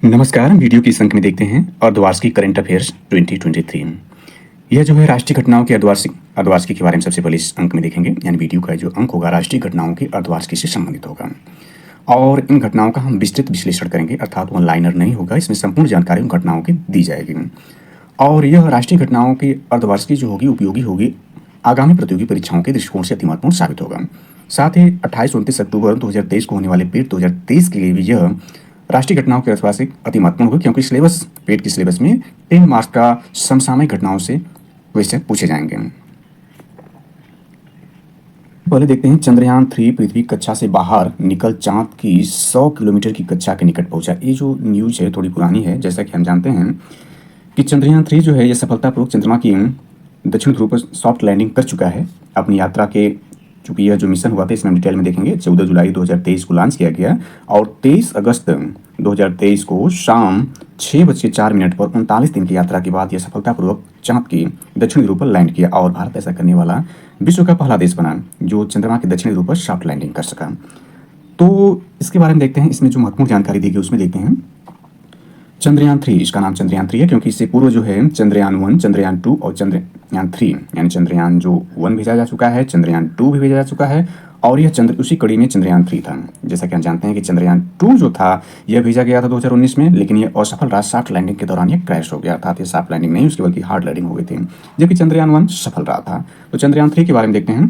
नमस्कार। हम वीडियो की इस अंक में देखते हैं अर्धवार्षिक करंट अफेयर्स 2023। यह जो है राष्ट्रीय घटनाओं के अर्धवार्षिक के बारे में सबसे पहले इस अंक में देखेंगे। यानी वीडियो का जो अंक होगा राष्ट्रीय घटनाओं के अर्धवार्षिक से संबंधित होगा और इन घटनाओं का हम विस्तृत विश्लेषण करेंगे, अर्थात वन लाइनर नहीं होगा। इसमें संपूर्ण जानकारी उन घटनाओं की दी जाएगी और यह राष्ट्रीय घटनाओं की अर्धवार्षिक जो होगी उपयोगी होगी, आगामी प्रतियोगी परीक्षाओं के दृष्टिकोण से अति महत्वपूर्ण साबित होगा। साथ ही 28-29 अक्टूबर 2023 को होने वाले पेट 2023 के लिए भी यह राष्ट्रीय घटनाओं के अर्धवार्षिक अति महत्वपूर्ण होगी, क्योंकि पेट के सिलेबस में 10 मार्क्स का समसामयिक घटनाओं से क्वेश्चन पूछे जाएंगे। पहले देखते हैं चंद्रयान 3 पृथ्वी कक्षा से बाहर निकल चांद की 100 किलोमीटर की कक्षा के निकट पहुंचा। ये जो न्यूज है थोड़ी पुरानी है। जैसा कि हम जानते हैं कि चंद्रयान 3 जो है यह सफलतापूर्वक चंद्रमा की दक्षिण ध्रुव पर सॉफ्ट लैंडिंग कर चुका है अपनी यात्रा के। चूंकि यह जो मिशन हुआ था इसमें हम डिटेल में देखेंगे। 14 जुलाई 2023 को लॉन्च किया गया और 23 अगस्त 2023 को शाम 6:04 पर 39 दिन की यात्रा के बाद यह सफलतापूर्वक चांद की दक्षिण ध्रुव पर लैंड किया और भारत ऐसा करने वाला विश्व का पहला देश बना जो चंद्रमा के दक्षिणी ध्रुव पर सॉफ्ट लैंडिंग कर सका। तो इसके बारे में देखते हैं। इसमें जो महत्वपूर्ण जानकारी दी गई उसमें देखते हैं चंद्रयान 3, इसका नाम चंद्रयान 3 है क्योंकि इससे पूर्व जो है चंद्रयान 1, चंद्रयान 2 और चंद्रयान 3 यानी चंद्रयान जो 1 भेजा जा चुका है, चंद्रयान 2 भी भेजा जा चुका है और यह उसी कड़ी में चंद्रयान 3 था। जैसा कि हम जानते हैं कि चंद्रयान 2 जो था यह भेजा गया था 2019 में, लेकिन यह असफल रहा। सॉफ्ट लैंडिंग के दौरान यह क्रैश हो गया, अर्थात ये सॉफ्ट लैंडिंग नहीं उसकी बल्कि हार्ड लैंडिंग हो गई थी, जबकि चंद्रयान 1 सफल रहा था। तो चंद्रयान 3 के बारे में देखते हैं।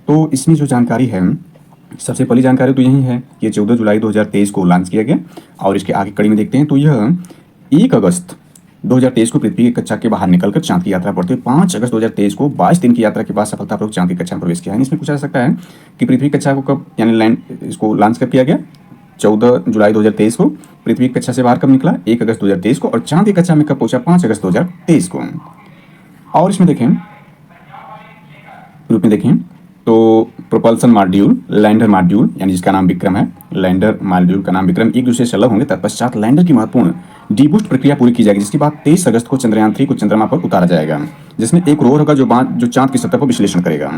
तो इसमें जो जानकारी है, सबसे पहली जानकारी तो यही है कि 14 जुलाई 2023 को लॉन्च किया गया और इसके आगे कड़ी में देखते हैं तो यह 1 अगस्त 2023 को पृथ्वी की कक्षा के बाहर निकलकर चांद की यात्रा पर थे। 5 अगस्त 2023 को 22 दिन की यात्रा के बाद सफलतापूर्वक चांद की कक्षा में प्रवेश किया है। इसमें पूछा जा सकता है कि पृथ्वी की कक्षा को कब यानी लैंड इसको लॉन्च कब किया गया। 14 जुलाई 2023 को पृथ्वी की कक्षा से बाहर कब निकला, 1 अगस्त 2023 को, और चांद की कक्षा में कब पहुंचा, 5 अगस्त 2023 को। और इसमें देखें रूप में देखें तो प्रोपल्सन मॉड्यूल, लैंडर मॉड्यूल यानी जिसका नाम विक्रम है, लैंडर मॉड्यूल का नाम विक्रम एक दूसरे से अलग होंगे। तत्पश्चात लैंडर की महत्वपूर्ण डीबूस्ट प्रक्रिया पूरी की जाएगी, जिसके बाद 23 अगस्त को चंद्रयान 3 को चंद्रमा पर उतारा जाएगा, जिसमें एक रोवर होगा जो चांद की सतह पर विश्लेषण करेगा।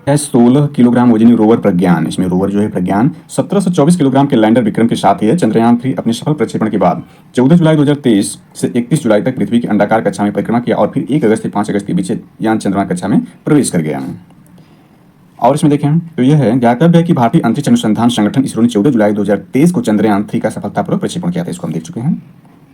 16 किलोग्राम वजनी रोवर प्रज्ञान, इसमें रोवर जो है प्रज्ञान 1724 किलोग्राम के लैंडर विक्रम के साथ ही है। चंद्रयान 3 अपने सफल प्रक्षेपण के बाद 14 जुलाई 2023 से 31 जुलाई तक पृथ्वी की अंडाकार कक्षा में परिक्रमा किया और फिर 1 अगस्त से 5 अगस्त के बीच यान चंद्रमा कक्षा में प्रवेश कर गया। और इसमें देखें तो यह है ज्ञातव्य है कि भारतीय अंतरिक्ष अनुसंधान संगठन इसरो ने 14 जुलाई 2023 को चंद्रयान 3 का सफलतापूर्वक प्रक्षेपण किया था। इसको हम देख चुके हैं।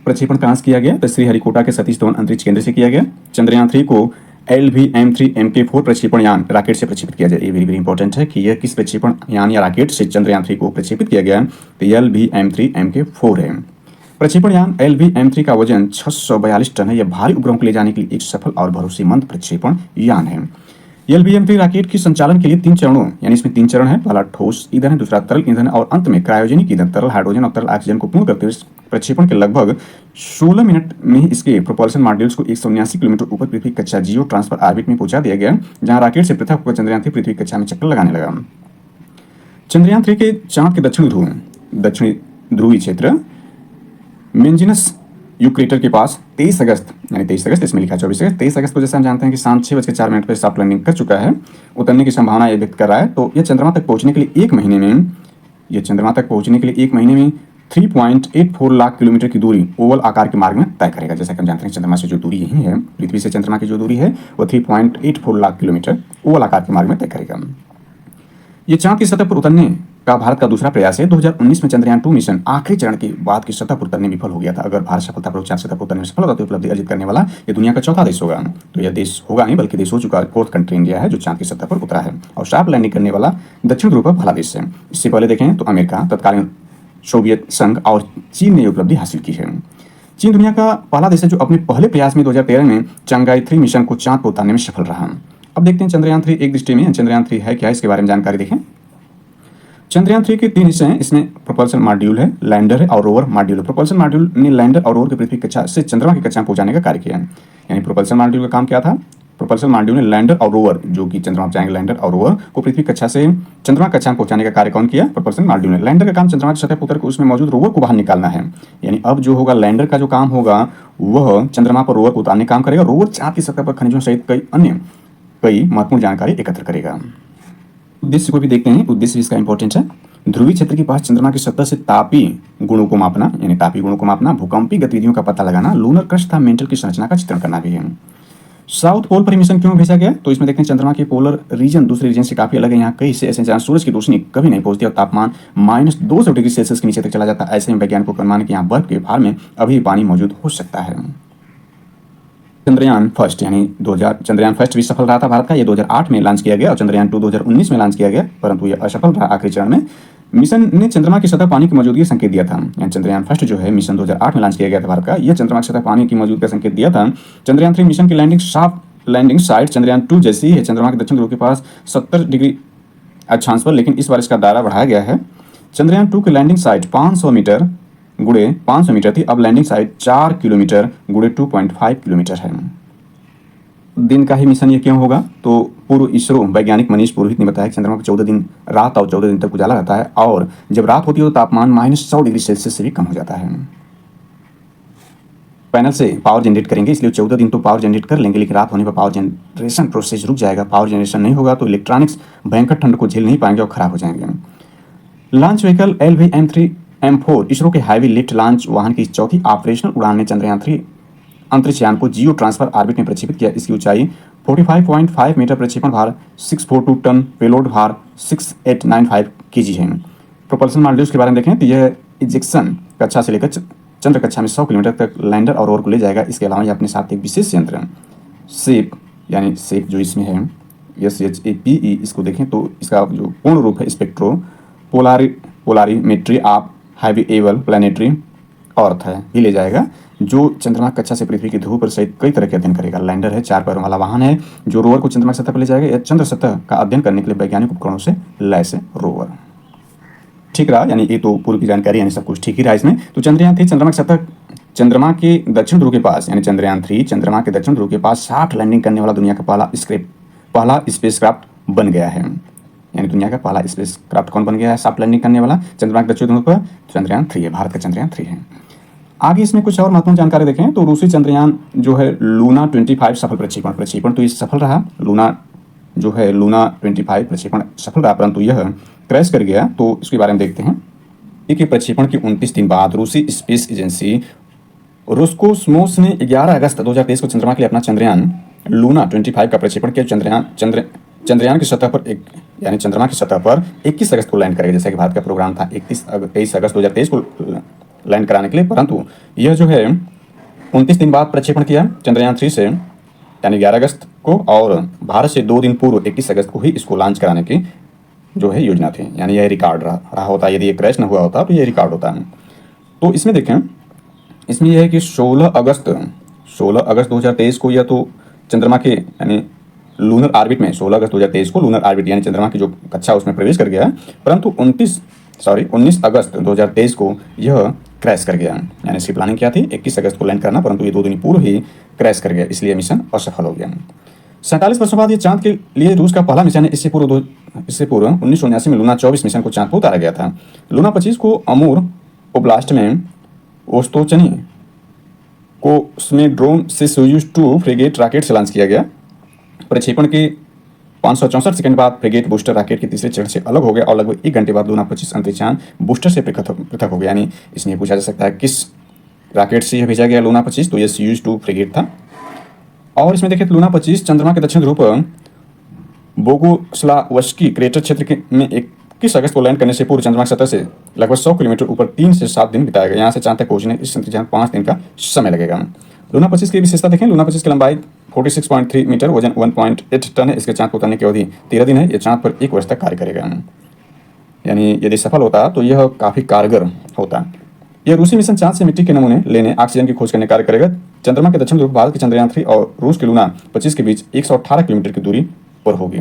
प्रक्षेपण कहां से किया गया तो श्रीहरिकोटा के सतीश धवन अंतरिक्ष केंद्र से किया गया। चंद्रयान 3 को LVM3 MK4 प्रक्षेपण यान राकेट से प्रक्षेपित किया जाए। ये वेरी इंपॉर्टेंट है कि यह किस प्रक्षेपण यान या राकेट से चंद्रयान 3 को प्रक्षेपित किया गया, तो LVM3 MK4 है। प्रक्षेपण यान LVM3 का वजन 642 टन है। यह भारी उपग्रहों को ले जाने के लिए एक सफल और भरोसेमंद प्रक्षेपण यान है। LVM3 राकेट के संचालन के लिए 3 चरणों यानी इसमें 3 चरण है। पहला ठोस ईंधन है, दूसरा तरल ईंधन और अंत में क्रायोजेनिक ईंधन, तरल हाइड्रोजन और तरल ऑक्सीजन को पूर्ण करते हुए प्रक्षेपण के लगभग 16 मिनट में इसके प्रोपल्शन मॉड्यूल्स को 179 किलोमीटर ऊपर पृथ्वी कक्षा जियो ट्रांसफर ऑर्बिट में पहुंचा दिया गया, जहां राकेट से पृथक होकर चंद्रयान 3 पृथ्वी कक्षा में चक्कर लगाने लगा। चंद्रयान 3 के चांद के दक्षिणी ध्रुवीय क्षेत्र मेंजिनस यूक्रेटर के पास 23 अगस्त इसमें लिखा 24 अगस्त 23 अगस्त को जैसे हम जानते हैं कि शाम 6:04 पर सॉफ्ट लैंडिंग कर चुका है। उतरने की संभावना यह व्यक्त कर रहा है। तो यह चंद्रमा तक पहुंचने के लिए 1 महीने में 3.84 लाख किलोमीटर की दूरी ओवल आकार के मार्ग में तय करेगा। जैसा कि हम जानते हैं चंद्रमा से जो दूरी यही है, पृथ्वी से चंद्रमा की जो दूरी है वो 3.84 लाख किलोमीटर ओवल आकार के मार्ग में तय करेगा। ये चांद की सतह पर उतरने का भारत का दूसरा प्रयास है। 2019 में चंद्रयान 2 मिशन आखिरी चरण के बाद की सतह पर उतरने में विफल हो गया था। अगर भारत सफलतापूर्वक चांद सतह पर उतरने में सफल होता तो उपलब्धि अर्जित करने वाला यह दुनिया का चौथा देश होगा। तो यह देश होगा नहीं बल्कि देश हो चुका 4th कंट्री इंडिया है जो चांद की सतह पर उतरा है और सॉफ्ट लैंडिंग करने वाला दक्षिण ध्रुव पर पहला देश है। इससे पहले देखें तो अमेरिका, तत्कालीन सोवियत संघ और चीन ने उपलब्धि हासिल की है। चीन दुनिया का पहला देश है जो अपने पहले प्रयास में 2013 में चंगाई 3 मिशन को चांद पर उतारने में सफल रहा। अब देखते हैं चंद्रयान 3 एक दृष्टि में चंद्रयान 3 है क्या, इसके बारे में जानकारी देखें। चंद्रयान 3 के 3 हिस्से हैं। इसमें प्रोपल्सन मॉड्यूल है, लैंडर है और रोवर मॉड्यूल है। प्रोपल्सन मॉड्यूल ने लैंडर और रोवर को पृथ्वी कक्षा से चंद्रमा की कक्षा में पहुंचाने का कार्य किया है। यानी प्रोपल्सन मॉड्यूल का काम क्या था, प्रोपल्सन मॉड्यूल ने लैंडर और रोवर जो कि चंद्रमा पर जाएंगे, लैंडर और रोवर को पृथ्वी कक्षा से चंद्रमा कक्षा में पहुंचाने का कार्य कौन किया, प्रोपल्सन मॉड्यूल ने। लैंडर का काम चंद्रमा की सतह पर उतर कर उसमें मौजूद रोवर को बाहर निकालना है। यानी अब जो होगा लैंडर का जो काम होगा वह चंद्रमा पर रोवर को उतारने काम करेगा। रोवर चांद की सतह पर खनिजों सहित कई महत्वपूर्ण जानकारी एकत्र करेगा। उद्देश्य को भी देखते हैं, उद्देश्य इसका इंपॉर्टेंट है। ध्रुवीय क्षेत्र के पास चंद्रमा की सतह से तापीय गुणों को मापना, यानी तापीय गुणों को मापना, भूकंपीय गतिविधियों का पता लगाना, लूनर क्रस्ट तथा मेंटल की संरचना का चित्रण करना भी है। साउथ पोल पर मिशन क्यों भेजा गया? तो इसमें देखते हैं चंद्रमा के पोलर रीजन दूसरे रीजन से काफी अलग है। यहाँ कई हिस्से ऐसे जहाँ सूरज की रोशनी कभी नहीं पहुंचती और तापमान -200 डिग्री सेल्सियस के नीचे तक चला जाता है। ऐसे में वैज्ञानिकों का अनुमान है कि यहाँ बर्फ के भार में अभी पानी मौजूद हो सकता है। चंद्रयान फर्स्ट यानी 2000 चंद्रयान फर्स्ट भी सफल रहा था भारत का। ये 2008 में लॉन्च किया गया और चंद्रयान 2 2019 में लॉन्च किया गया, परंतु यह असफल रहा आखिरी चरण में। मिशन ने चंद्रमा की सतह पानी की मौजूदगी का संकेत दिया था। यानी चंद्रयान फर्स्ट जो है मिशन 2008 में लॉन्च किया गया था भारत का, यह चंद्रमा की सतह पानी की मौजूदगी का संकेत दिया था। चंद्रयान 3 मिशन की लैंडिंग साइट चंद्रयान 2 जैसी है, चंद्रमा के दक्षिण ध्रुव के पास 70 डिग्री अक्षांश पर, लेकिन इस बार इसका दायरा बढ़ाया गया है। चंद्रयान 2 की लैंडिंग साइट 500 मीटर गुणे 500 मीटर थी, अब लैंडिंग साइट 4 किलोमीटर गुणे 2.5 किलोमीटर है। दिन का ही मिशन ये क्यों होगा? तो पूर्व इसरो वैज्ञानिक मनीष पुरोहित ने बताया कि चंद्रमा को 14 दिन रात और 14 दिन तक उजाला रहता है और जब रात होती है तो तापमान -100 डिग्री सेल्सियस से भी कम हो जाता है। पैनल से पावर जनरेट करेंगे, इसलिए 14 दिन तो पावर जनरेट कर लेंगे, लेकिन रात होने पर पावर जनरेशन प्रोसेस रुक जाएगा। पावर जनरेशन नहीं होगा तो इलेक्ट्रॉनिक्स भयंकर ठंड को झेल नहीं पाएंगे और खराब हो जाएंगे। लॉन्च व्हीकल LV-M3M4 इसरो के हैवी लिफ्ट लॉन्च वाहन की चौथी ऑपरेशनल उड़ान ने चंद्रयान 3 अंतरिक्ष यान को जियो ट्रांसफर ऑर्बिट में प्रक्षेपित किया। इसकी ऊंचाई 45.5 मीटर, प्रक्षेपण भार 642 टन, पेलोड भार 6895 kg है। प्रोपल्सन मॉड्यूल्स के बारे में देखें तो यह इजेक्शन कक्षा से लेकर चंद्र कक्षा में 100 किलोमीटर तक लैंडर और रोवर को ले जाएगा। इसके अलावा यह अपने साथ एक विशेष यंत्र सेप, यानी सेप जो इसमें है SHAPE, इसको देखें तो इसका जो पूर्ण रूप है spectropolarimetry of habitable planetary earth है, भी ले जाएगा, जो चंद्रमा कक्षा से पृथ्वी के ध्रुव पर सहित कई तरह के अध्ययन करेगा। लैंडर है, 4 पैरों वाला वाहन है जो रोवर को चंद्रमा की सतह पर ले जाएगा। यह चंद्र सतह का अध्ययन करने के लिए वैज्ञानिक उपकरणों से लैस है रोवर। ठीक रहा, यानी ये तो पूर्व की जानकारी, यानी सब कुछ ठीक ही रहा इसमें। तो चंद्रयान 3 चंद्रमा की सतह चंद्रमा के दक्षिण ध्रुव के पास, यानी चंद्रयान 3 चंद्रमा के दक्षिण ध्रुव के पास 60 लैंडिंग करने वाला दुनिया का पहला स्पेसक्राफ्ट बन गया है। यानी दुनिया का पहला स्पेसक्राफ्ट कौन बन गया है 60 लैंडिंग करने वाला चंद्रमा के दक्षिण ध्रुव पर? चंद्रयान 3 है, भारत का चंद्रयान 3 है। आगे इसमें कुछ और महत्वपूर्ण जानकारी देखें तो रूसी चंद्रयान जो है लूना 25 सफल प्रक्षेपण तो ये सफल रहा। लूना 25 प्रक्षेपण सफल रहा, परंतु यह क्रैश कर गया। तो इसके बारे में देखते हैं। एक प्रक्षेपण के 29 दिन बाद रूसी स्पेस एजेंसी रोस्कोस्मोस ने 11 अगस्त 2023 को चंद्रमा के लिए अपना चंद्रयान लूना 25 का प्रक्षेपण किया। चंद्रयान की सतह पर यानी चंद्रमा की सतह पर 21 अगस्त को लैंड करेगा, जैसा कि भारत का प्रोग्राम था 23 अगस्त 2023 को लैंड कराने के लिए, परंतु यह जो है 29 दिन बाद प्रक्षेपण किया चंद्रयान 3 से, यानी 11 अगस्त को, और भारत से 2 दिन पूर्व 21 अगस्त को ही इसको लॉन्च कराने की जो है योजना थी। यानी यह रिकॉर्ड रहा होता, यदि ये क्रैश न हुआ होता तो यह रिकॉर्ड होता है। तो इसमें देखें, इसमें यह है कि 16 अगस्त 2023 को यह तो चंद्रमा के यानी लूनर ऑर्बिट में 16 अगस्त 2023 को लूनर ऑर्बिट यानी चंद्रमा की जो कक्षा उसमें प्रवेश कर गया है, परंतु 19 अगस्त 2023 को यह क्रैश कर गया। यानी इसकी प्लानिंग क्या थी 21 अगस्त को लैंड करना, परंतु ये 2 दिन पूर्व ही क्रैश कर गया, इसलिए मिशन असफल हो गया। 47 वर्षों बाद ये चांद के लिए रूस का पहला मिशन है। इससे पूर्व 1979 में लूना 24 मिशन को चांद पर उतारा गया था। लूना 25 को अमूर ओब्लास्ट में ओस्तोचनी कोस्मोड्रोम से सोयूज 2 फ्रिगेट रॉकेट से लॉन्च किया गया। प्रक्षेपण के 564 सेकंड बाद फ्रिगेट बूस्टर रॉकेट के तीसरे चरण से अलग हो गया और लगभग 1 घंटे बाद लूना 25 अंतरिक्षयान बूस्टर से पृथक हो गया। यानी इसमें पूछा जा सकता है किस रॉकेट से यह भेजा गया लूना 25, तो यह सोयूज 2 फ्रिगेट था। और इसमें देखें तो लूना 25 चंद्रमा के दक्षिण ध्रुव पर बोगुस्लावस्की क्रेटर क्षेत्र में 21 अगस्त को लैंड करने से पूर्व चंद्रमा की सतह से लगभग 100 किलोमीटर ऊपर 3 से 7 दिन बिताएगा। यहाँ से चांद तक पहुंचने इस अंतरिक्षयान 5 दिन का समय लगेगा। लूना 25 की विशेषता देखें, लूना 25 की लंबाई 46.3 मीटर, वजन 1.8 टन है। इसके चांद पर उतरने की अवधि 13 दिन है। यह चांद पर 1 वर्ष तक कार्य करेगा। यानी यदि सफल होता तो यह काफ़ी कारगर होता। यह रूसी मिशन चांद से मिट्टी के नमूने लेने, ऑक्सीजन की खोज करने कार्य करेगा। चंद्रमा के दक्षिण ध्रुव भारत के चंद्रयान 3 और रूस के लूना 25 के बीच 118 किलोमीटर की दूरी पर होगी।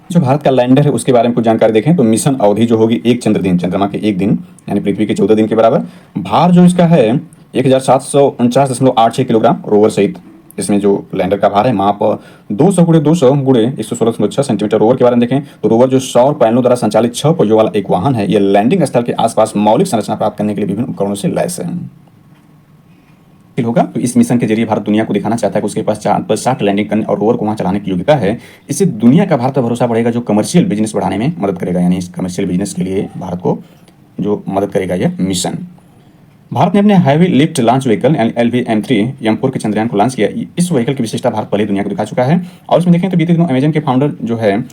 जो भारत का लैंडर है उसके बारे में कुछ जानकारी देखें तो मिशन अवधि जो होगी 1 चंद्र दिन, चंद्रमा के 1 दिन यानी पृथ्वी के 14 दिन के बराबर। भार जो इसका है 1749.86 किलोग्राम रोवर सहित। इसमें जो लैंडर का भार है माप 200 × 200 × 116.6 सेंटीमीटर। रोवर के बारे में देखें तो रोवर जो सौर पैनलों द्वारा संचालित 6 पहियों वाला एक वाहन है। यह लैंडिंग स्थल के आसपास मौलिक संरचना प्राप्त करने के लिए विभिन्न उपकरणों से लैस है। होगा। तो इस मिशन के जरिए भारत दुनिया को दिखाना चाहता है कि उसके पास चांद पर सॉफ्ट लैंडिंग करने और रोवर को वहां चलाने की योग्यता है। इससे दुनिया का भारत पर भरोसा बढ़ेगा, जो कमर्शियल बिजनेस बढ़ाने में मदद करेगा। यानी इस कमर्शियल बिजनेस के लिए भारत को जो मदद करेगा यह मिशन। भारत ने अपने heavy lift launch vehicle LVM-3 M4 के चंद्रयान को लॉन्च किया। इस व्हीकल की विशेषता भारत पहले दुनिया को दिखा चुका है। और इसमें देखें तो बीते दिनों अमेजन के फाउंडर जो है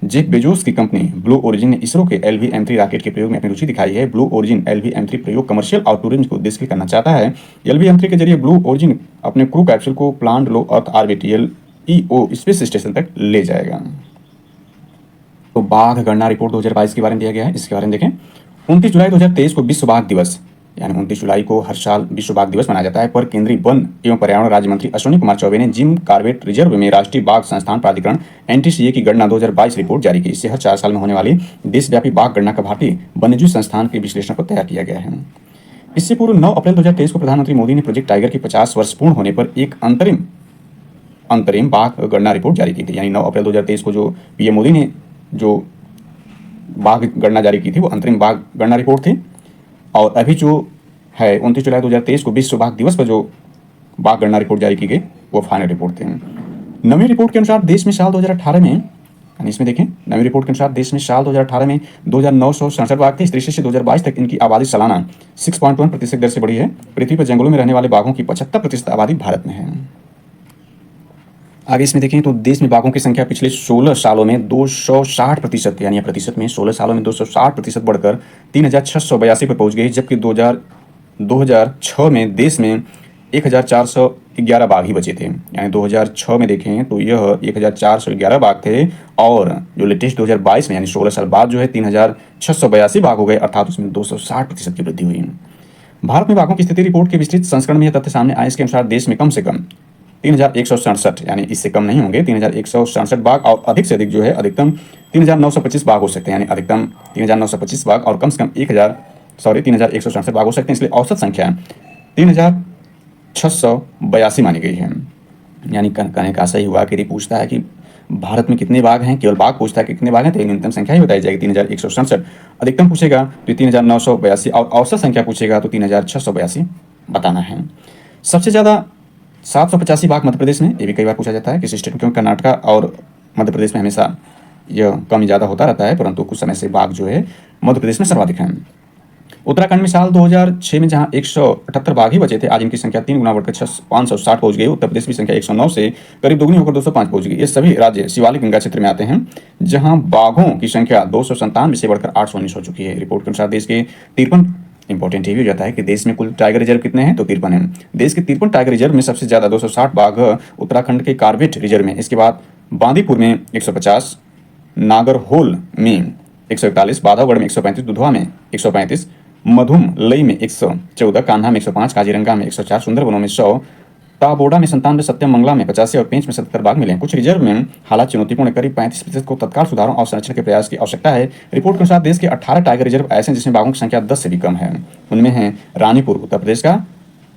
जेफ बेजोस की कंपनी ब्लू ओरिजिन ने इसरो के LVM-3 रॉकेट के प्रयोग में अपनी रुचि दिखाई है। ब्लू ओरिजिन LVM-3 प्रयोग कमर्शियल और टूरिज्म के उद्देश्य के लिए करना चाहता है। LVM-3 के जरिए ब्लू ओरिजिन अपने क्रू कैप्सूल को planned low earth orbit LEO space station तक ले जाएगा। तो बाघ गणना रिपोर्ट 2022 के बारे में दिया गया है, इसके बारे में देखें। 29 जुलाई 2023 को विश्व बाघ दिवस यानी 29 जुलाई को हर साल विश्व बाघ दिवस मनाया जाता है। पर केंद्रीय वन एवं पर्यावरण राज्य मंत्री अश्विनी कुमार चौबे ने जिम कॉर्बेट रिजर्व में राष्ट्रीय बाघ संस्थान प्राधिकरण NTCA की गणना 2022 रिपोर्ट जारी की। इससे हर 4 साल में होने वाली देशव्यापी बाघ गणना का भारतीय वन्यजीव संस्थान के विश्लेषण को तैयार किया गया है। इससे पूर्व 9 अप्रैल 2023 को प्रधानमंत्री मोदी ने प्रोजेक्ट टाइगर के 50 वर्ष पूर्ण होने पर एक अंतरिम बाघ गणना रिपोर्ट जारी की थी। यानी 9 अप्रैल 2023 को जो PM मोदी ने जो बाघ गणना जारी की थी वो अंतरिम बाघ गणना रिपोर्ट थी। और अभी जो है 29 जुलाई 2023 को विश्व बाघ दिवस पर जो बाघ गणना रिपोर्ट जारी की गई वो फाइनल रिपोर्ट थी। नवी रिपोर्ट के अनुसार देश में साल 2018 में, यानी इसमें देखें, नवी रिपोर्ट के अनुसार देश में साल 2018 में 2967 बाघ थे। इस दृष्टि से 2022 तक इनकी आबादी सालाना 6.1% दर से बढ़ी है। पृथ्वी पर जंगलों में रहने वाले बाघों की 75% आबादी भारत में है। आगे इसमें देखें तो देश में बाघों की संख्या पिछले 16 सालों में 260%, यानी प्रतिशत में 16 सालों में 260% बढ़कर 3682 पर पहुंच गई। जबकि 2006 में देश में 1411 बाघ ही बचे थे। यानी 2006 में देखें तो यह 1411 बाघ थे और जो लेटेस्ट 2022 में यानी 16 साल बाद जो है 3682 बाघ हो गए, अर्थात उसमें 260% की वृद्धि हुई। भारत में बाघों की स्थिति रिपोर्ट के विस्तृत संस्करण में यह तथ्य सामने आए। इसके अनुसार देश में कम से कम 3167, यानी इससे कम नहीं होंगे, 3167 बाघ और अधिक से अधिक जो है अधिकतम 3925 बाघ हो सकते हैं। यानी अधिकतम 3925 बाघ और कम से कम 3167 बाघ हो सकते हैं। इसलिए औसत संख्या 3682 मानी गई है। यानी कहने का सही हुआ कि पूछता है कि भारत में कितने बाघ हैं, केवल बाघ पूछता है कि कितने बाघ हैं तो न्यूनतम संख्या ही बताई जाएगी 3167। अधिकतम पूछेगा तो 3982 और औसत संख्या पूछेगा तो 3682 बताना है। सबसे ज़्यादा 785 बाघ मध्य प्रदेश में, ये भी कई बार पूछा जाता है किस स्टेट में, क्योंकि कर्नाटक और मध्य प्रदेश में हमेशा यह कम ज़्यादा होता रहता है, परंतु कुछ समय से बाघ जो है मध्य प्रदेश में सर्वाधिक हैं। उत्तराखंड में साल 2006 में जहां 178 बाघ ही बचे थे, आज इनकी संख्या 3 गुना बढ़कर 560 पहुंच गई। उत्तर प्रदेश की संख्या 109 से करीब दोगुनी होकर 205 पहुंच गई। ये सभी राज्य शिवालिक गंगा क्षेत्र में आते हैं, जहां बाघों की संख्या 297 से बढ़कर 819 हो चुकी है। रिपोर्ट के अनुसार देश के 53, इंपॉर्टेंट ये भी हो जाता है कि देश में कुल टाइगर रिजर्व कितने हैं तो 53 हैं। देश के 53 टाइगर रिजर्व में सबसे ज्यादा 260 बाघ उत्तराखंड के कार्बेट रिजर्व में, इसके बाद बांदीपुर में 150, नागरहोल में 141, बांधवगढ़ में 135, दुधवा में 135, मधुमलई में 114, कान्हा में 105, काजीरंगा में 104, सुंदरबनों में 100, ताबोड़ा में 97, सत्यम मंगला में 85 और पेंच में 77 बाघ मिले हैं। कुछ रिजर्व में हालात चुनौतीपूर्ण, करीब 35% को तत्काल सुधारों और संरक्षण के प्रयास की आवश्यकता है। रिपोर्ट के अनुसार देश के 18 टाइगर रिजर्व ऐसे हैं जिसमें बाघों की संख्या 10 से भी कम है। उनमें है रानीपुर उत्तर प्रदेश का,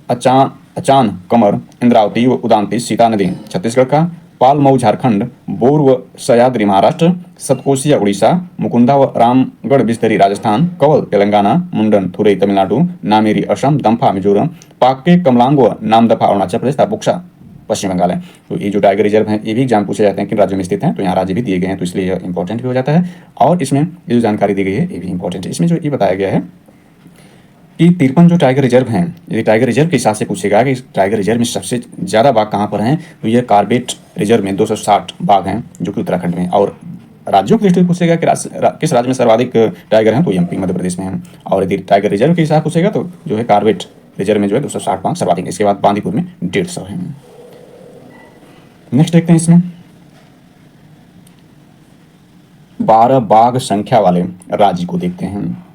अचान कमर, इंद्रावती व उदांती सीता नदी छत्तीसगढ़ का, पालमऊ झारखंड, बोर व सयाद्री महाराष्ट्र, सतकोसिया उड़ीसा, मुकुंदा व रामगढ़ बिस्तरी राजस्थान, कवल तेलंगाना, मुंडन थुरई तमिलनाडु, नामेरी असम, दम्फा मिजोरम, पाके कमलांग व नामदफा अरुणाचल प्रदेश, बुक्सा पश्चिम बंगाल है। तो ये जो टाइगर रिजर्व हैं ये भी एग्जाम पूछे जाते हैं किन राज्यों में स्थित हैं, तो यहाँ राज्य भी दिए गए हैं, तो इसलिए यह इंपॉर्टेंट भी हो जाता है। और इसमें ये जो जानकारी दी गई है ये भी इंपॉर्टेंट है। इसमें जो ये बताया गया है कि 53 जो टाइगर रिजर्व हैं, यदि टाइगर रिजर्व के हिसाब से पूछेगा कि टाइगर रिजर्व में सबसे ज़्यादा बाघ कहाँ पर हैं, तो ये कार्बेट रिजर्व में 260 बाघ हैं जो कि उत्तराखंड में। और राज्यों की दृष्टि से पूछेगा कि किस राज्य में सर्वाधिक टाइगर हैं, तो MP मध्य प्रदेश में हैं। और यदि टाइगर रिजर्व के हिसाब पूछेगा तो जो है कार्बेट रिजर्व में जो है 260 बाघ सर्वाधिक, इसके बाद बांदीपुर में 150 है। नेक्स्ट देखते हैं इसमें 12 बाघ संख्या वाले राज्य को देखते हैं।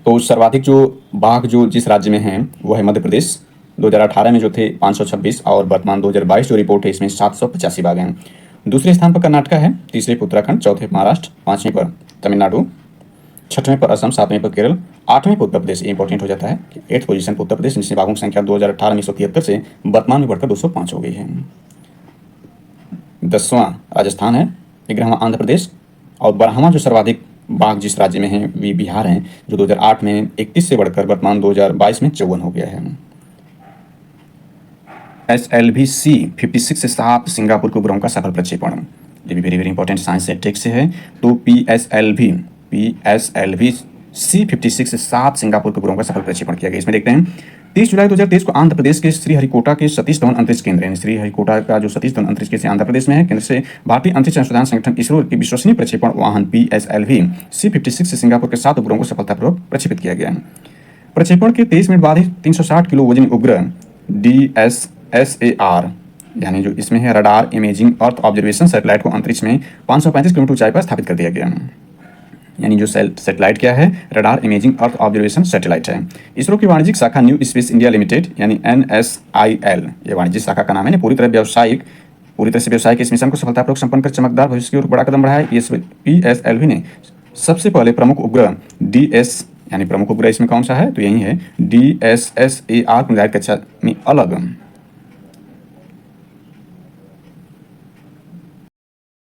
तो सर्वाधिक जो बाघ जो जिस राज्य में हैं वो है मध्य प्रदेश, 2018 में जो थे 526 और वर्तमान 2022 जो रिपोर्ट है इसमें 785 बाघ हैं। दूसरे स्थान पर कर्नाटक है, तीसरे पर उत्तराखंड, चौथे पर महाराष्ट्र, पांचवें पर तमिलनाडु, छठवें पर असम, सातवें पर केरल, आठवें पर उत्तर प्रदेश। ये इंपॉर्टेंट हो जाता है कि 8th पोजीशन पर उत्तर प्रदेश, जिसमें बाघों की संख्या 2018 में 173 से वर्तमान में बढ़कर 205 हो गई है। 10वां राजस्थान है, 11वां आंध्र प्रदेश और 12वां जो सर्वाधिक बाघ जिस राज्य में हैं वे बिहार हैं, जो 2008 में 31 से बढ़कर वर्तमान 2022 में 54 हो गया है। PSLV-C56 से 7 सिंगापुर के उपग्रहों का सफल प्रक्षेपण। ये भी वेरी वेरी इंपॉर्टेंट साइंस से टेक से है। तो PSLV-C56 से 7 सिंगापुर के उपग्रहों का सफल प्रक्षेपण किया गया। इसमें देखते हैं 30 जुलाई 2023 को आंध्र प्रदेश के श्रीहरिकोटा के सतीश धवन अंतरिक्ष केंद्र यानी श्रीहरिकोटा का जो सतीश धवन अंतरिक्ष केंद्र आंध्र प्रदेश में है, केंद्र से भारतीय अंतरिक्ष अनुसंधान संगठन इसरो के विश्वसनीय प्रक्षेपण वाहन PSLV-C56 से सिंगापुर के 7 उपग्रहों को सफलतापूर्वक प्रक्षेपित किया गया। प्रक्षेपण के 23 मिनट बाद ही 360 किलो वजनी उपग्रह DSSAR यानी जो इसमें है radar imaging earth observation satellite को अंतरिक्ष में 535 किलोमीटर ऊंचाई पर स्थापित कर दिया गया। यानी जो सैटेलाइट क्या है, radar imaging earth observation satellite है। इसरो की वाणिज्यिक शाखा न्यू स्पेस इंडिया लिमिटेड यानी NSIL, ये वाणिज्यिक शाखा का नाम है, पूरी तरह से व्यावसायिक इस मिशन को सफलतापूर्वक संपन्न कर चमकदार भविष्य की ओर बड़ा कदम बढ़ाया। PSLV ने सबसे पहले प्रमुख उपग्रह यानी प्रमुख उपग्रह इसमें कौन सा है, तो यही है DSSAR को निर्धारित कक्षा में अलग